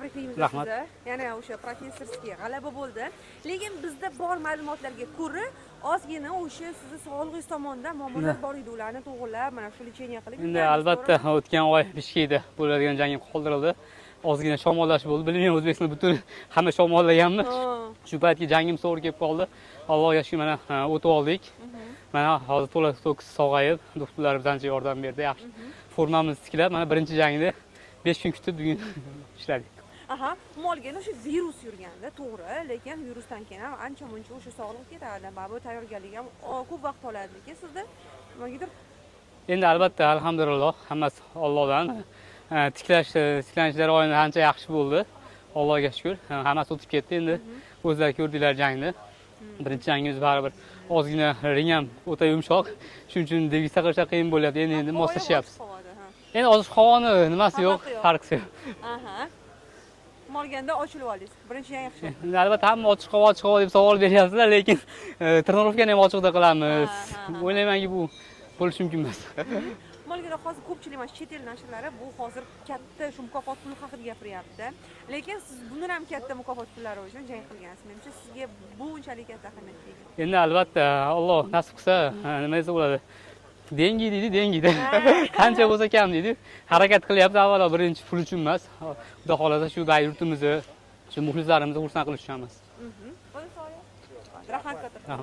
tabriklaymiz sizni. Yana o'sha professorskiy g'alaba bo'ldi. Lekin bizda bor ma'lumotlarga ko'ra, ozgina o'sha sizni sog'lig'ingiz tomonidan muammolar bor edi. Ularni to'g'rilab, mana shu lecheniya qilib. Endi albatta o'tgan oy Bishkekda bo'ladigan jangim qoldirildi. Ozgina shamollash bo'ldi. Bilmayman O'zbekistonda butun hamma shamollaganmi? Shu paytga jangim to'g'ri kelib qoldi. Allohga shukr, mana o'tib oldik. Mana hozir to'la to'kis sog'ayib, doktorlar bizga yordam berdi. Yaxshi formamizni tiklab, mana birinchi jangni 5 kun kutib bugun ishladik. Aha, molga o'sha virus yurganda, to'g'ri, lekin virusdan keyin ham ancha-muncha o'sha sog'liq ketadi. Baribir tayyorgarlik ham ko'p vaqt oladi, lekin sizda nimagidir. Endi albatta alhamdulillah hammasi Allohdan. Tiklanishlar oyini ancha yaxshi bo'ldi. Allohga shukr. Hammasi o'tib ketdi. Endi o'zlari ko'rdinglar jangni. Birinchi jangingiz baribir ozgina ring ham o'ta yumshoq. Shuning uchun degisa qilishga qiyin bo'lyapti. Endi moslashyapmiz. Endi ozish havoni nimasi yo'q, farqi yo'q. Aha. Molganda ochilib oldingiz. Birinchi jang yaxshi. Albatta hamma ochiq havo deb savol beryapsizlar, lekin trenirovkani ham ochiqda qilamiz. O'ylaymanki bu bo'lishi mumkin emas. Molgada hozir ko'pchilik mana chet el nashrlari bu hozir katta shu mukofot puli haqida gapiryapti. Lekin siz bundan ham katta mukofot pullari uchun jang qilgansiz. Menimcha sizga bu unchalik katta ahamiyat tegadi. Endi albatta Alloh nasib qilsa, nima desa bo'ladi? Dengi deydi, dengida. Qancha bo'lsa kam deydi. Harakat qilyapti avvalo birinchi pul uchun emas. Xudo xolasa shu yurtimizni, shu muxlislarimizni xursand qilish uchun emas. Rahmat katta.